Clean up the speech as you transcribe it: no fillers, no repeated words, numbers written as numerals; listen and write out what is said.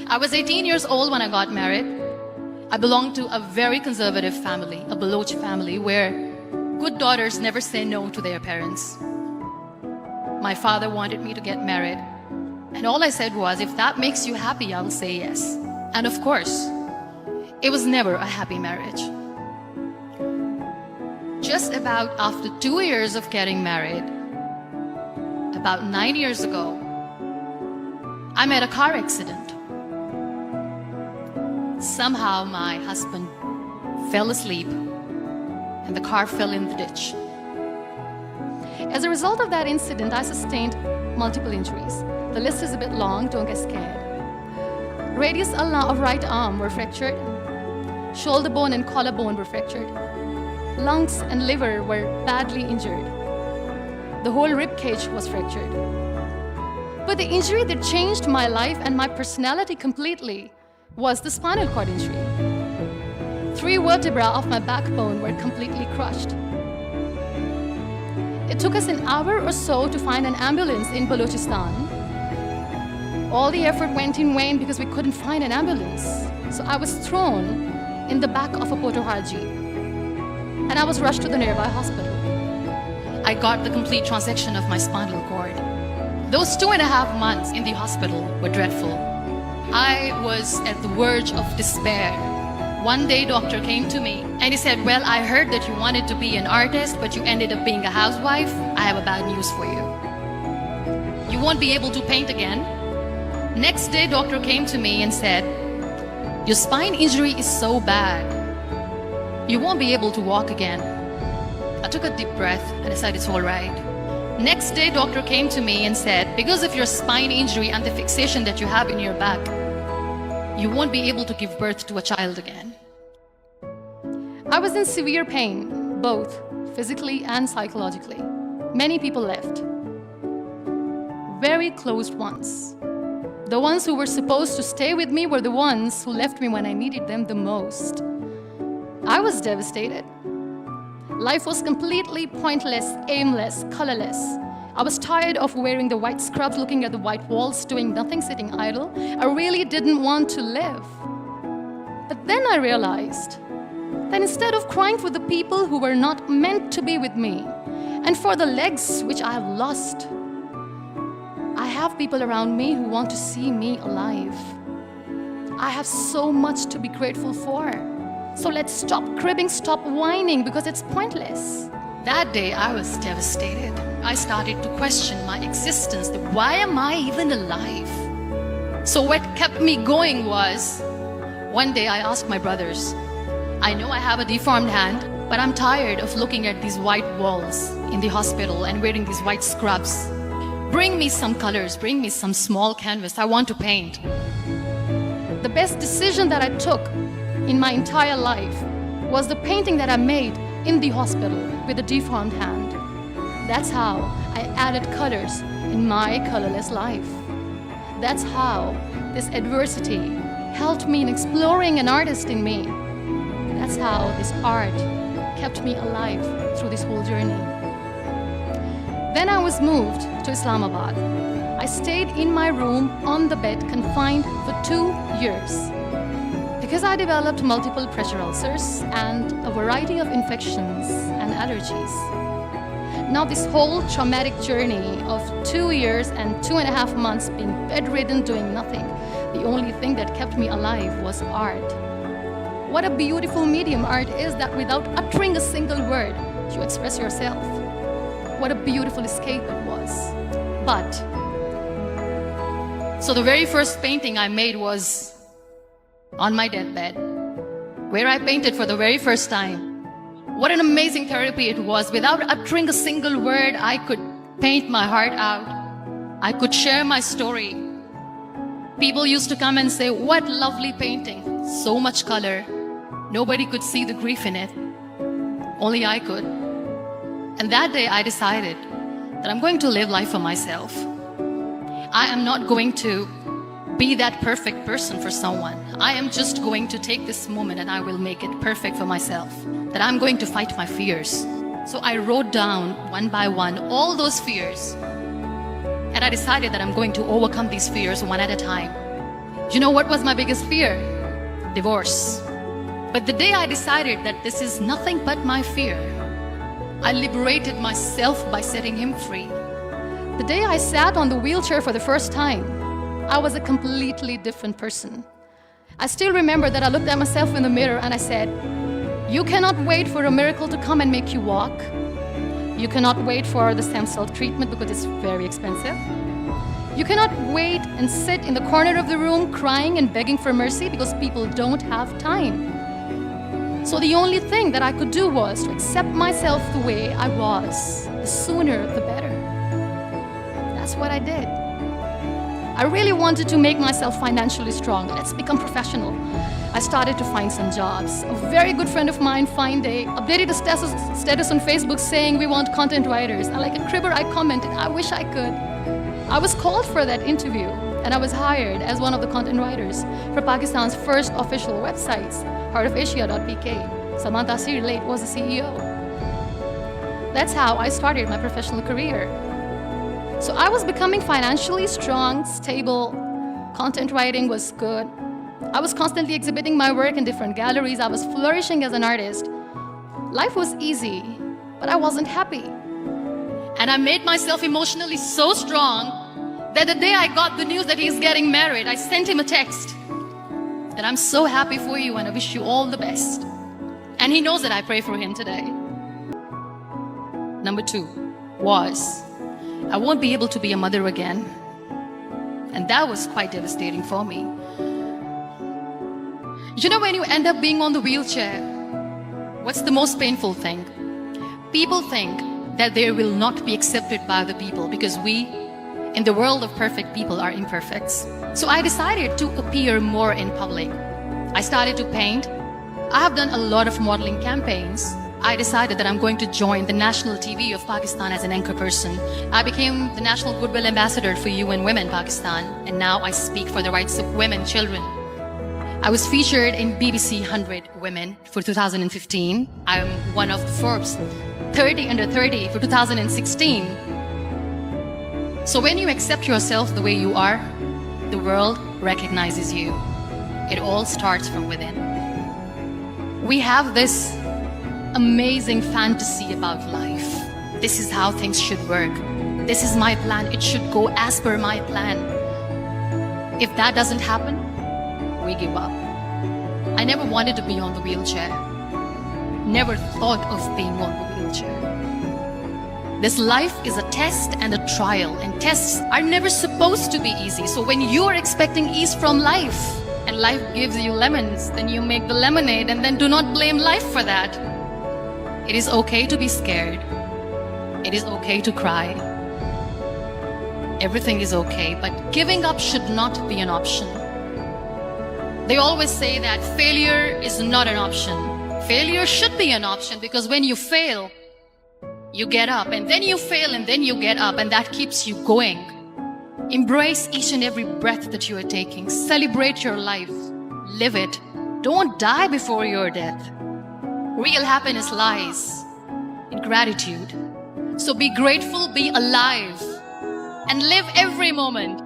I was 18 years old when I got married. I belonged to a very conservative family, a Baloch family, where good daughters never say no to their parents. My father wanted me to get married, and all I said was, if that makes you happy, I'll say yes. And of course, it was never a happy marriage. Just about after 2 years of getting married, about 9 years ago, I met a car accident. Somehow my husband fell asleep and the car fell in the ditch. As a result of that incident, I sustained multiple injuries. The list is a bit long, don't get scared. Radius of right arm were fractured. Shoulder bone and collarbone were fractured. Lungs and liver were badly injured. The whole rib cage was fractured. But the injury that changed my life and my personality completely was the spinal cord injury. 3 vertebrae of my backbone were completely crushed. It took us an hour or so to find an ambulance in Balochistan. All the effort went in vain because we couldn't find an ambulance. So I was thrown in the back of a Potohar Jeep, and I was rushed to the nearby hospital. I got the complete transection of my spinal cord. Those 2.5 months in the hospital were dreadful. I was at the verge of despair. One day, doctor came to me and he said, well, I heard that you wanted to be an artist, but you ended up being a housewife. I have a bad news for you. You won't be able to paint again. Next day, doctor came to me and said, your spine injury is so bad. You won't be able to walk again. I took a deep breath and I said, it's all right. Next day, doctor came to me and said, because of your spine injury and the fixation that you have in your back, you won't be able to give birth to a child again. I was in severe pain, both physically and psychologically. Many people left. Very close ones. The ones who were supposed to stay with me were the ones who left me when I needed them the most. I was devastated. Life was completely pointless, aimless, colorless. I was tired of wearing the white scrubs, looking at the white walls, doing nothing, sitting idle. I really didn't want to live. But then I realized that instead of crying for the people who were not meant to be with me, and for the legs which I have lost, I have people around me who want to see me alive. I have so much to be grateful for. So let's stop cribbing, stop whining, because it's pointless. That day, I was devastated. I started to question my existence. Why am I even alive? So what kept me going was, one day I asked my brothers, I know I have a deformed hand, but I'm tired of looking at these white walls in the hospital and wearing these white scrubs. Bring me some colors, bring me some small canvas. I want to paint. The best decision that I took in my entire life was the painting that I made in the hospital with a deformed hand. That's how I added colors in my colorless life. That's how this adversity helped me in exploring an artist in me. That's how this art kept me alive through this whole journey. Then I was moved to Islamabad. I stayed in my room on the bed, confined for 2 years. Because I developed multiple pressure ulcers and a variety of infections and allergies. Now this whole traumatic journey of 2 years and 2.5 months being bedridden, doing nothing, the only thing that kept me alive was art. What a beautiful medium art is, that without uttering a single word, you express yourself. What a beautiful escape it was. But, so the very first painting I made was on my deathbed, where I painted for the very first time. What an amazing therapy it was. Without uttering a single word, I could paint my heart out. I could share my story. People used to come and say, what lovely painting, so much color. Nobody could see the grief in it. Only I could. And that day I decided that I'm going to live life for myself. I am not going to be that perfect person for someone. I am just going to take this moment and I will make it perfect for myself. That I'm going to fight my fears. So I wrote down one by one all those fears. And I decided that I'm going to overcome these fears one at a time. You know what was my biggest fear? Divorce. But the day I decided that this is nothing but my fear, I liberated myself by setting him free. The day I sat on the wheelchair for the first time, I was a completely different person. I still remember that I looked at myself in the mirror and I said, you cannot wait for a miracle to come and make you walk. You cannot wait for the stem cell treatment because it's very expensive. You cannot wait and sit in the corner of the room crying and begging for mercy because people don't have time. So the only thing that I could do was to accept myself the way I was. The sooner, the better. That's what I did. I really wanted to make myself financially strong. Let's become professional. I started to find some jobs. A very good friend of mine updated a status on Facebook saying we want content writers. And like a cribber, I commented, I wish I could. I was called for that interview and I was hired as one of the content writers for Pakistan's first official websites, heartofasia.pk. Samantha Sir Late was the CEO. That's how I started my professional career. So I was becoming financially strong, stable. Content writing was good. I was constantly exhibiting my work in different galleries. I was flourishing as an artist. Life was easy, but I wasn't happy. And I made myself emotionally so strong that the day I got the news that he's getting married, I sent him a text that I'm so happy for you and I wish you all the best. And he knows that I pray for him today. Number 2 was, I won't be able to be a mother again. And that was quite devastating for me. You know, when you end up being on the wheelchair, what's the most painful thing? People think that they will not be accepted by the people because we, in the world of perfect people, are imperfects. So I decided to appear more in public. I started to paint. I have done a lot of modeling campaigns. I decided that I'm going to join the national TV of Pakistan as an anchor person. I became the National Goodwill Ambassador for UN Women Pakistan, and now I speak for the rights of women, children. I was featured in BBC 100 Women for 2015. I'm one of the Forbes 30 under 30 for 2016. So when you accept yourself the way you are, the world recognizes you. It all starts from within. We have this amazing fantasy about life. This is how things should work. This is my plan. It should go as per my plan. If that doesn't happen, we give up. I never wanted to be on the wheelchair. Never thought of being on the wheelchair. This life is a test and a trial, and tests are never supposed to be easy. So when you are expecting ease from life, and life gives you lemons, then you make the lemonade, and then do not blame life for that. It is okay to be scared. It is okay to cry. Everything is okay, but giving up should not be an option. They always say that failure is not an option. Failure should be an option because when you fail, you get up, and then you fail, and then you get up, and that keeps you going. Embrace each and every breath that you are taking. Celebrate your life. Live it. Don't die before your death. Real happiness lies in gratitude. So be grateful, be alive, and live every moment.